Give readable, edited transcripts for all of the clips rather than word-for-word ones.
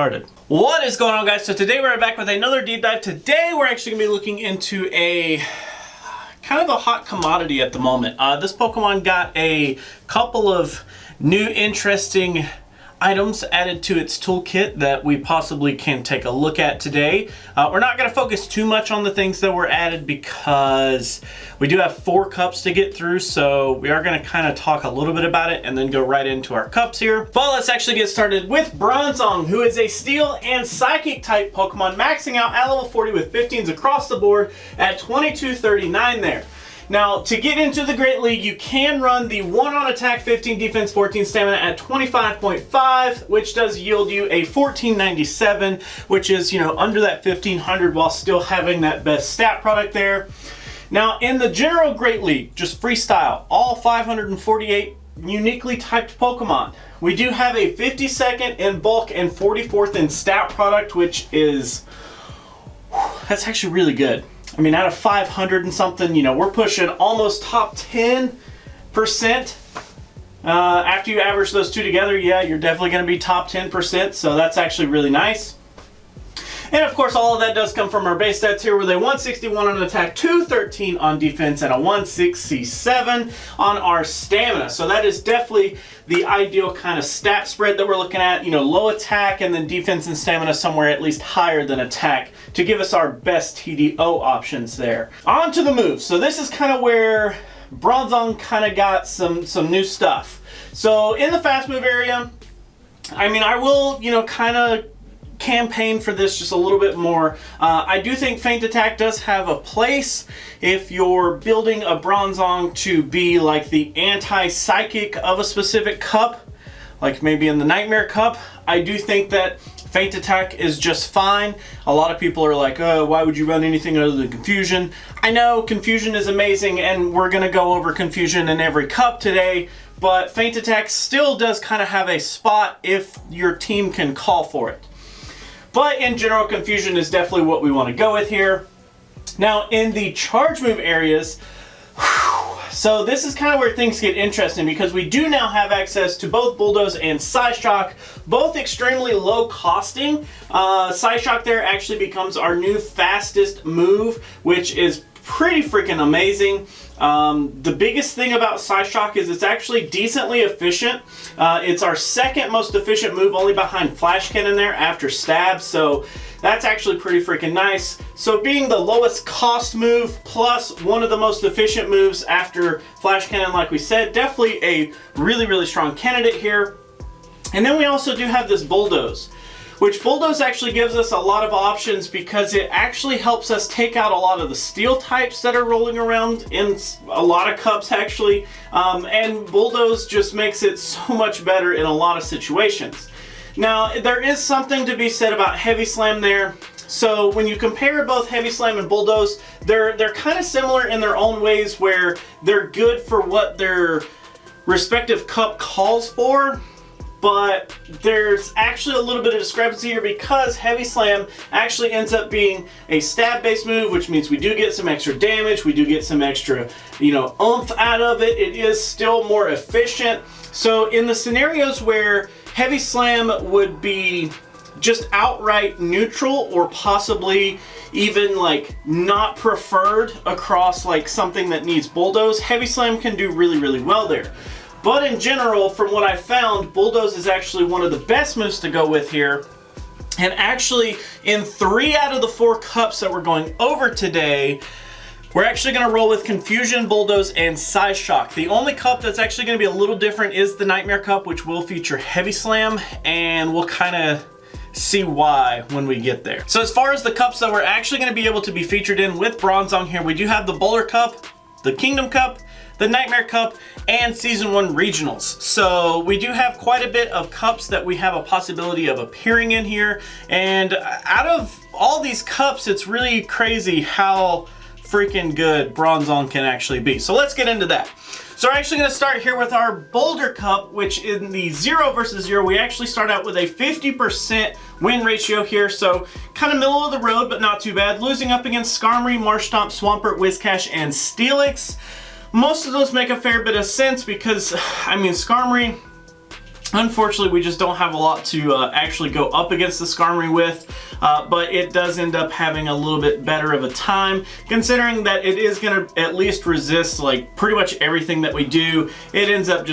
started. What is going on, guys? So today we're back with another deep dive. Today we're actually going to be looking into a kind of a hot commodity at the moment. This Pokemon got a couple of new interesting items added to its toolkit that we possibly can take a look at today. We're not going to focus too much on the things that were added because we do have 4 cups to get through, so we are going to kind of talk a little bit about it and then go right into our cups here. But let's actually get started with Bronzong, who is a Steel and Psychic type Pokemon, maxing out at level 40 with 15s across the board at 2239 there. Now, to get into the Great League, you can run the 1 on attack, 15 defense, 14 stamina at 25.5, which does yield you a 1497, which is, you know, under that 1500 while still having that best stat product there. Now, in the general Great League, just freestyle, all 548 uniquely typed Pokemon. We do have a 52nd in bulk and 44th in stat product, which is, that's actually really good. I mean, out of 500 and something, you know, we're pushing almost top 10%. After you average those two together, yeah, you're definitely going to be top 10%, so that's actually really nice. And of course, all of that does come from our base stats here with a 161 on attack, 213 on defense, and a 167 on our stamina. So that is definitely the ideal kind of stat spread that we're looking at. You know, low attack and then defense and stamina somewhere at least higher than attack to give us our best TDO options there. On to the moves. So this is kind of where Bronzong kind of got some new stuff. So in the fast move area, I mean, I will, you know, kind of campaign for this just a little bit more. I do think Feint Attack does have a place if you're building a Bronzong to be like the anti-psychic of a specific cup, like maybe in the Nightmare Cup. I do think that Feint Attack is just fine. A lot of people are like, oh, why would you run anything other than Confusion? I know Confusion is amazing, and we're going to go over Confusion in every cup today, but Feint Attack still does kind of have a spot if your team can call for it. But in general, Confusion is definitely what we want to go with here. Now, in the charge move areas, so this is kind of where things get interesting because we do now have access to both Bulldoze and Psyshock, both extremely low costing. Psyshock there actually becomes our new fastest move, which is pretty freaking amazing. The biggest thing about Psyshock is it's actually decently efficient. It's our second most efficient move, only behind Flash Cannon there after Stab, so that's actually pretty freaking nice. So being the lowest cost move plus one of the most efficient moves after Flash Cannon, like we said, definitely a really, really strong candidate here. And then we also do have this Bulldoze, which Bulldoze actually gives us a lot of options because it actually helps us take out a lot of the steel types that are rolling around in a lot of cups actually, and Bulldoze just makes it so much better in a lot of situations. Now, there is something to be said about Heavy Slam there. So when you compare both Heavy Slam and Bulldoze, they're kind of similar in their own ways where they're good for what their respective cup calls for. But there's actually a little bit of discrepancy here because Heavy Slam actually ends up being a stab-based move, which means we do get some extra damage, we do get some extra, you know, oomph out of it. It is still more efficient. So in the scenarios where Heavy Slam would be just outright neutral or possibly even like not preferred across like something that needs Bulldoze, Heavy Slam can do really, really well there. But in general, from what I found, Bulldoze is actually one of the best moves to go with here. And actually, in 3 out of the 4 cups that we're going over today, we're actually going to roll with Confusion, Bulldoze, and Psyshock. The only cup that's actually going to be a little different is the Nightmare Cup, which will feature Heavy Slam, and we'll kind of see why when we get there. So as far as the cups that we're actually going to be able to be featured in with Bronzong here, we do have the Boulder Cup, the Kingdom Cup, the Nightmare Cup, and Season 1 Regionals. So we do have quite a bit of cups that we have a possibility of appearing in here. And out of all these cups, it's really crazy how freaking good Bronzong can actually be. So let's get into that. So we're actually going to start here with our Boulder Cup, which in the 0 versus 0, we actually start out with a 50% win ratio here. So kind of middle of the road, but not too bad. Losing up against Skarmory, Marshtomp, Swampert, Whiscash, and Steelix. Most of those make a fair bit of sense because, I mean, Skarmory Unfortunately, we just don't have a lot to actually go up against the Skarmory with, but it does end up having a little bit better of a time, considering that it is going to at least resist like pretty much everything that we do. It ends up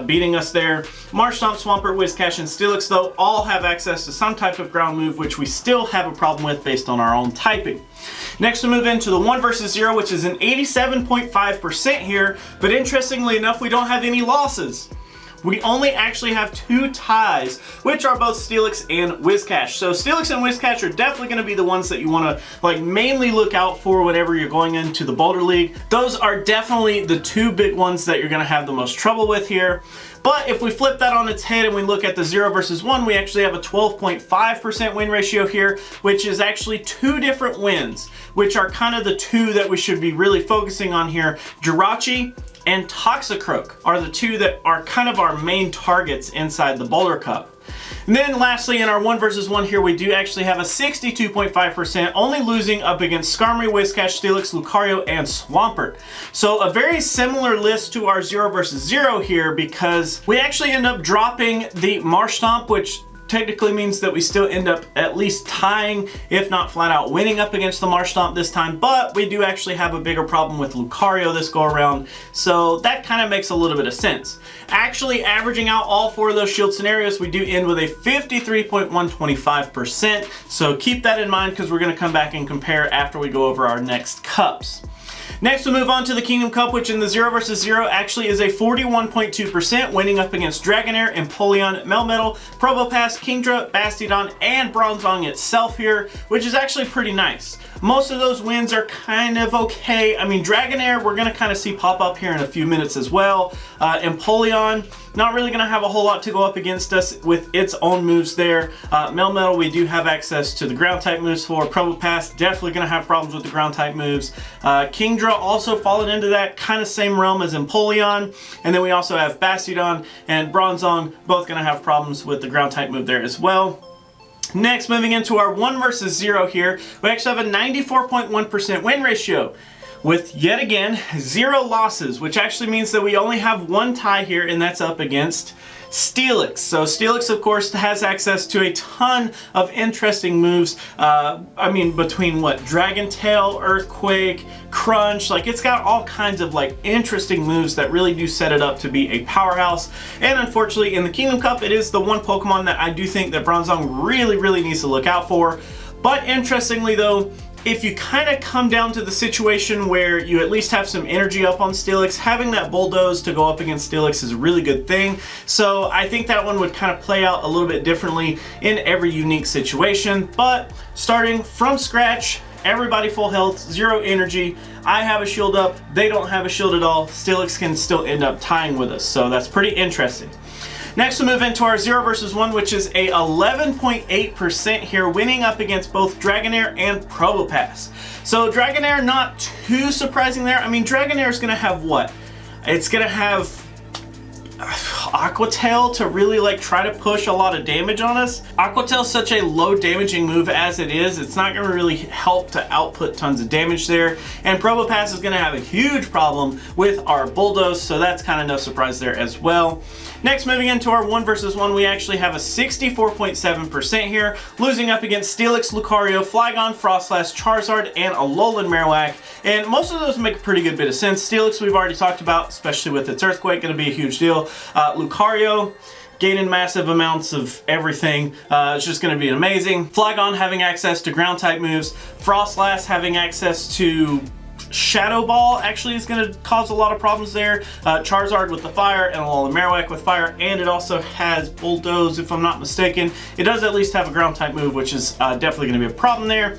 beating us there. Marshtomp, Swampert, Whiscash, and Steelix, though, all have access to some type of ground move, which we still have a problem with based on our own typing. Next, we move into the 1 versus 0, which is an 87.5% here, but interestingly enough, we don't have any losses. We only actually have 2 ties, which are both Steelix and Whiscash. So Steelix and Whiscash are definitely going to be the ones that you want to like mainly look out for whenever you're going into the Boulder League. Those are definitely the 2 big ones that you're going to have the most trouble with here. But if we flip that on its head and we look at the 0 versus 1, we actually have a 12.5% win ratio here, which is actually 2 different wins, which are kind of the 2 that we should be really focusing on here. Jirachi and Toxicroak are the 2 that are kind of our main targets inside the Boulder Cup. And then lastly, in our 1 versus 1 here, we do actually have a 62.5%, only losing up against Skarmory, Whiscash, Steelix, Lucario, and Swampert. So a very similar list to our 0 versus 0 here, because we actually end up dropping the Marshtomp, which technically means that we still end up at least tying, if not flat out winning up against the Marshtomp this time, but we do actually have a bigger problem with Lucario this go around, so that kind of makes a little bit of sense. Actually averaging out all 4 of those shield scenarios, we do end with a 53.125%, so keep that in mind because we're going to come back and compare after we go over our next cups. Next, we move on to the Kingdom Cup, which in the 0 versus 0 actually is a 41.2%, winning up against Dragonair, Empoleon, Melmetal, Probopass, Kingdra, Bastiodon, and Bronzong itself here, which is actually pretty nice. Most of those wins are kind of okay. I mean, Dragonair, we're going to kind of see pop up here in a few minutes as well. Empoleon, not really going to have a whole lot to go up against us with its own moves there. Melmetal, we do have access to the ground type moves for. Probopass, definitely going to have problems with the ground type moves. Kingdra also falling into that kind of same realm as Empoleon. And then we also have Bastiodon and Bronzong, both going to have problems with the ground type move there as well. Next, moving into our 1 versus 0 here, we actually have a 94.1% win ratio with, yet again, 0 losses, which actually means that we only have 1 tie here, and that's up against Steelix. So Steelix, of course, has access to a ton of interesting moves. I mean, between what, Dragon Tail, Earthquake, Crunch, like it's got all kinds of like interesting moves that really do set it up to be a powerhouse. And unfortunately, in the Kingdom Cup, it is the one Pokemon that I do think that Bronzong really needs to look out for. But interestingly though, if you kind of come down to the situation where you at least have some energy up on Steelix, having that Bulldoze to go up against Steelix is a really good thing. So I think that one would kind of play out a little bit differently in every unique situation. But starting from scratch, everybody full health, 0 energy. I have a shield up, they don't have a shield at all. Steelix can still end up tying with us, so that's pretty interesting. Next, we move into our 0 versus 1, which is a 11.8% here, winning up against both Dragonair and Probopass. So Dragonair, not too surprising there. I mean, Dragonair is going to have what? It's going to have Aqua Tail to really like try to push a lot of damage on us. Aqua Tail is such a low damaging move as it is. It's not going to really help to output tons of damage there. And Probopass is going to have a huge problem with our Bulldoze, so that's kind of no surprise there as well. Next, moving into our 1 versus 1, we actually have a 64.7% here, losing up against Steelix, Lucario, Flygon, Frostlass, Charizard, and Alolan Marowak. And most of those make a pretty good bit of sense. Steelix we've already talked about, especially with its Earthquake, going to be a huge deal. Lucario, gaining massive amounts of everything. It's just going to be amazing. Flygon having access to ground type moves. Frostlass having access to Shadow Ball actually is going to cause a lot of problems there. Charizard with the fire and Alolan Marowak with fire, and it also has Bulldoze if I'm not mistaken. It does at least have a ground type move, which is definitely going to be a problem there.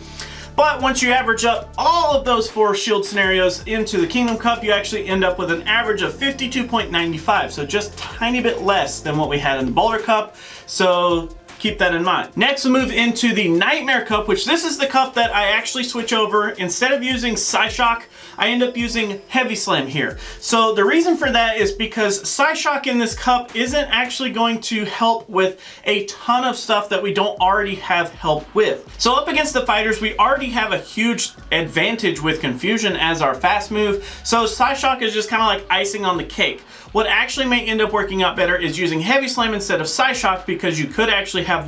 But once you average up all of those 4 shield scenarios into the Kingdom Cup, you actually end up with an average of 52.95, so just a tiny bit less than what we had in the Boulder Cup. So keep that in mind. Next, we'll move into the Nightmare Cup, which this is the cup that I actually switch over. Instead of using Psyshock, I end up using Heavy Slam here. So the reason for that is because Psyshock in this cup isn't actually going to help with a ton of stuff that we don't already have help with. So up against the fighters, we already have a huge advantage with Confusion as our fast move. So Psyshock is just kind of like icing on the cake. what actually may end up working out better is using Heavy Slam instead of Psyshock, because you could actually have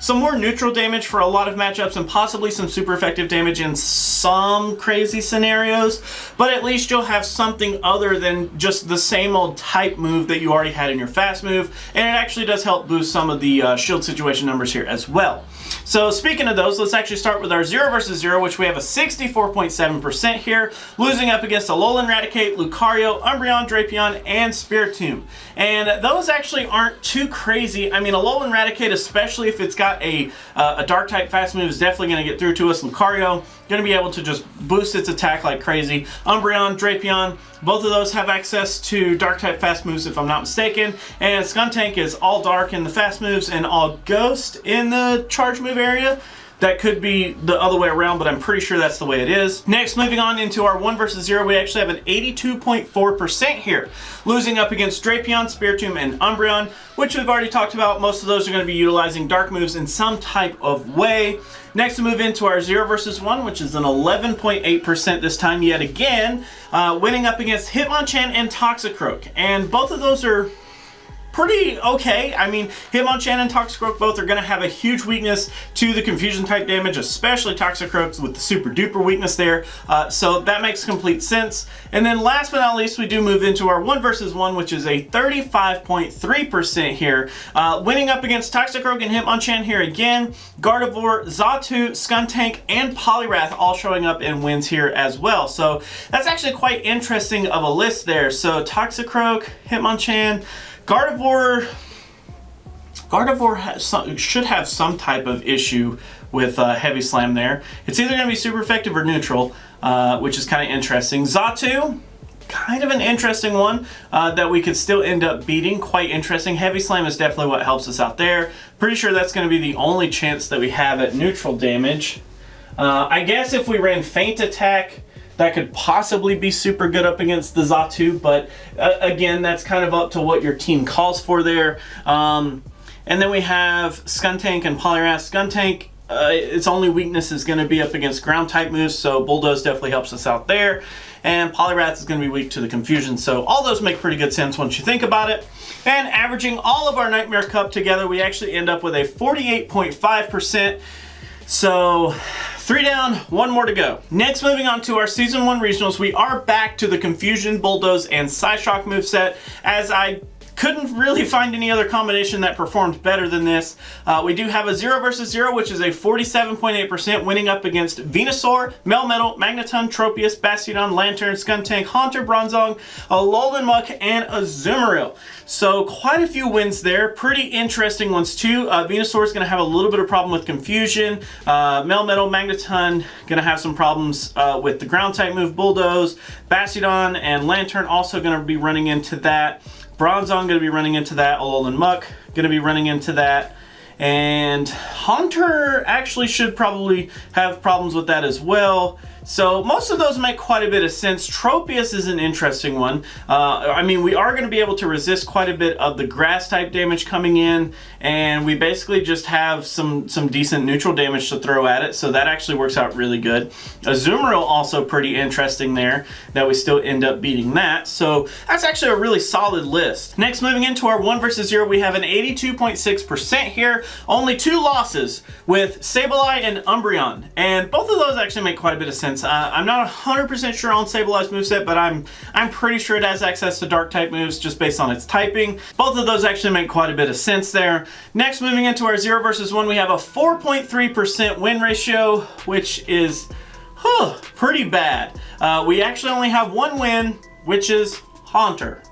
some more neutral damage for a lot of matchups and possibly some super effective damage in some crazy scenarios, but at least you'll have something other than just the same old type move that you already had in your fast move, and it actually does help boost some of the shield situation numbers here as well. So speaking of those, let's actually start with our 0 versus 0, which we have a 64.7% here, losing up against Alolan Raticate, Lucario, Umbreon, Drapion, and Spiritomb. And those actually aren't too crazy. I mean, Alolan Raticate, especially if it's got a dark type fast move, is definitely going to get through to us. Lucario, going to be able to just boost its attack like crazy. Umbreon, Drapion, both of those have access to dark type fast moves if I'm not mistaken. And Skuntank is all dark in the fast moves and all ghost in the charge move area. That could be the other way around, but I'm pretty sure that's the way it is. Next, moving on into our 1 versus 0, we actually have an 82.4% here, losing up against Drapion, Spiritomb, and Umbreon, which we've already talked about. Most of those are going to be utilizing dark moves in some type of way. Next, we move into our 0 versus 1, which is an 11.8% this time yet again, winning up against Hitmonchan and Toxicroak. And both of those are pretty okay. I mean, Hitmonchan and Toxicroak both are going to have a huge weakness to the confusion type damage, especially Toxicroak with the super duper weakness there. So that makes complete sense. And then last but not least, we do move into our 1 versus 1, which is a 35.3% here, winning up against Toxicroak and Hitmonchan here again. Gardevoir, Xatu, Skuntank, and Poliwrath all showing up in wins here as well. So that's actually quite interesting of a list there. So Toxicroak, Hitmonchan, Gardevoir should have some type of issue with Heavy Slam there. It's either going to be super effective or neutral, which is kind of interesting. Xatu, kind of an interesting one that we could still end up beating. Quite interesting. Heavy Slam is definitely what helps us out there. Pretty sure that's going to be the only chance that we have at neutral damage. I guess if we ran Feint Attack, that could possibly be super good up against the Xatu, but again, that's kind of up to what your team calls for there. And then we have Skuntank and Poliwrath. Skuntank, its only weakness is going to be up against ground type moves, so Bulldoze definitely helps us out there. And Poliwrath is going to be weak to the confusion, so all those make pretty good sense once you think about it. And averaging all of our Nightmare Cup together, we actually end up with a 48.5%. So 3 down, 1 more to go. Next, moving on to our Season 1 Regionals, we are back to the Confusion, Bulldoze, and Psyshock moveset, as I couldn't really find any other combination that performed better than this. We do have a 0 versus 0, which is a 47.8%, winning up against Venusaur, Melmetal, Magneton, Tropius, Bastiodon, Lantern, Skuntank, Haunter, Bronzong, Alolan Muck, and Azumarill. So quite a few wins there. Pretty interesting ones too. Venusaur is going to have a little bit of problem with confusion. Melmetal, Magneton going to have some problems with the ground type move Bulldoze. Bastiodon and Lantern also going to be running into that. Bronzong going to be running into that. Alolan Muck going to be running into that. And Haunter actually should probably have problems with that as well. So most of those make quite a bit of sense. Tropius is an interesting one. I mean, we are going to be able to resist quite a bit of the grass type damage coming in, and we basically just have some decent neutral damage to throw at it, so that actually works out really good. Azumarill also pretty interesting there, that we still end up beating that. So that's actually a really solid list. Next, moving into our 1 versus 0, we have an 82.6% here. Only 2 losses with Sableye and Umbreon, and both of those actually make quite a bit of sense. I'm not 100% sure on Sableye's moveset, but I'm pretty sure it has access to dark type moves just based on its typing. Both of those actually make quite a bit of sense there. Next, moving into our 0 versus 1, we have a 4.3% win ratio, which is pretty bad. We actually only have 1 win, which is Haunter.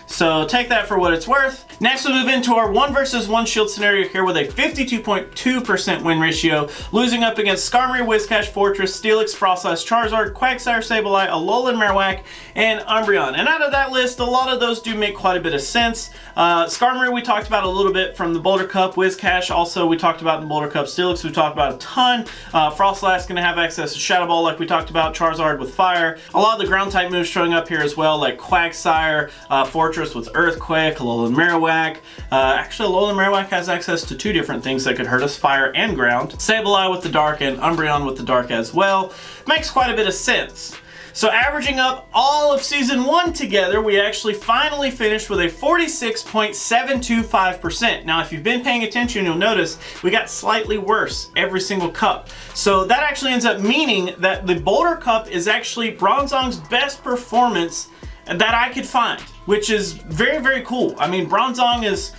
So take that for what it's worth. Next, we move into our 1 versus 1 shield scenario here with a 52.2% win ratio, losing up against Skarmory, Whiscash, Fortress, Steelix, Frostlass, Charizard, Quagsire, Sableye, Alolan Marowak, and Umbreon. And out of that list, a lot of those do make quite a bit of sense. Skarmory we talked about a little bit from the Boulder Cup. Whiscash also we talked about in the Boulder Cup. Steelix we talked about a ton. Frostlass going to have access to Shadow Ball like we talked about. Charizard with Fire. A lot of the ground type moves showing up here as well, like Quagsire, Fortress with Earthquake, Alolan Marowak. Actually, Alolan Marowak has access to 2 different things that could hurt us, Fire and Ground. Sableye with the Dark and Umbreon with the Dark as well. Makes quite a bit of sense. So averaging up all of season 1 together, we actually finally finished with a 46.725%. Now, if you've been paying attention, you'll notice we got slightly worse every single cup. So that actually ends up meaning that the Boulder Cup is actually Bronzong's best performance that I could find, which is very, very cool. I mean, Bronzong is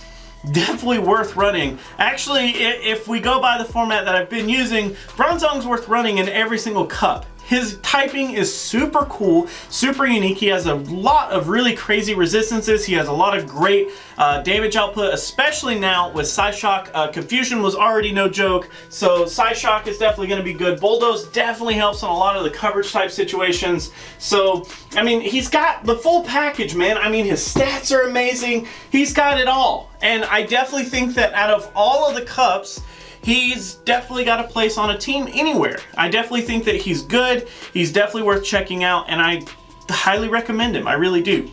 definitely worth running. Actually, if we go by the format that I've been using, Bronzong's worth running in every single cup. His typing is super cool, super unique. He has a lot of really crazy resistances. He has a lot of great damage output, especially now with Psyshock. Confusion was already no joke, so Psyshock is definitely going to be good. Bulldoze definitely helps on a lot of the coverage type situations. So, I mean, he's got the full package, man. I mean, his stats are amazing. He's got it all. And I definitely think that out of all of the cups, he's definitely got a place on a team anywhere. I definitely think that he's good. He's definitely worth checking out, and I highly recommend him. I really do.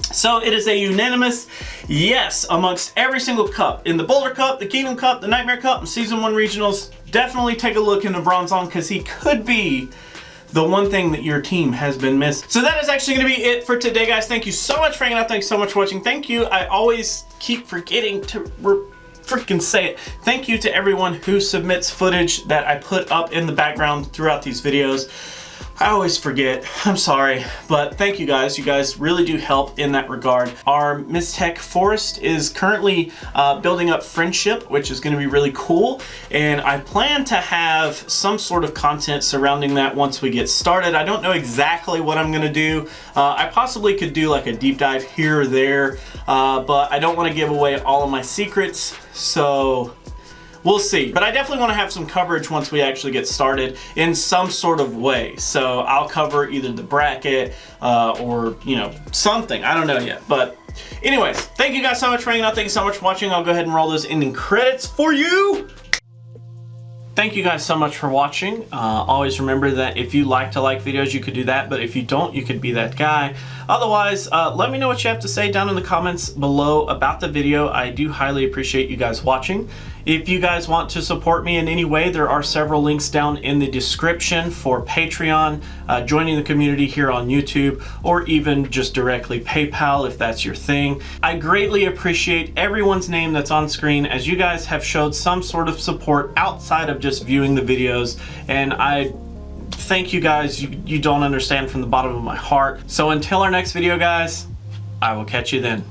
So it is a unanimous yes amongst every single cup. In the Boulder Cup, the Kingdom Cup, the Nightmare Cup, and Season 1 Regionals, definitely take a look into Bronzong because he could be the one thing that your team has been missing. So that is actually going to be it for today, guys. Thank you so much for hanging out. Thanks so much for watching. Thank you. I always keep forgetting to freaking say it. Thank you to everyone who submits footage that I put up in the background throughout these videos. I always forget. I'm sorry, but thank you guys. You guys really do help in that regard. Our Mystech Forest is currently building up friendship, which is going to be really cool. And I plan to have some sort of content surrounding that once we get started. I don't know exactly what I'm going to do. I possibly could do like a deep dive here or there, but I don't want to give away all of my secrets. So we'll see, but I definitely want to have some coverage once we actually get started in some sort of way. So I'll cover either the bracket or, you know, something. I don't know yet. But anyways, thank you guys so much for hanging out. Thank you so much for watching. I'll go ahead and roll those ending credits for you. Thank you guys so much for watching. Always remember that if you like to like videos, you could do that, but if you don't, you could be that guy. Otherwise, let me know what you have to say down in the comments below about the video. I do highly appreciate you guys watching. If you guys want to support me in any way, there are several links down in the description for Patreon, joining the community here on YouTube, or even just directly PayPal if that's your thing. I greatly appreciate everyone's name that's on screen, as you guys have showed some sort of support outside of just viewing the videos, and I thank you guys. You don't understand from the bottom of my heart. So until our next video, guys, I will catch you then.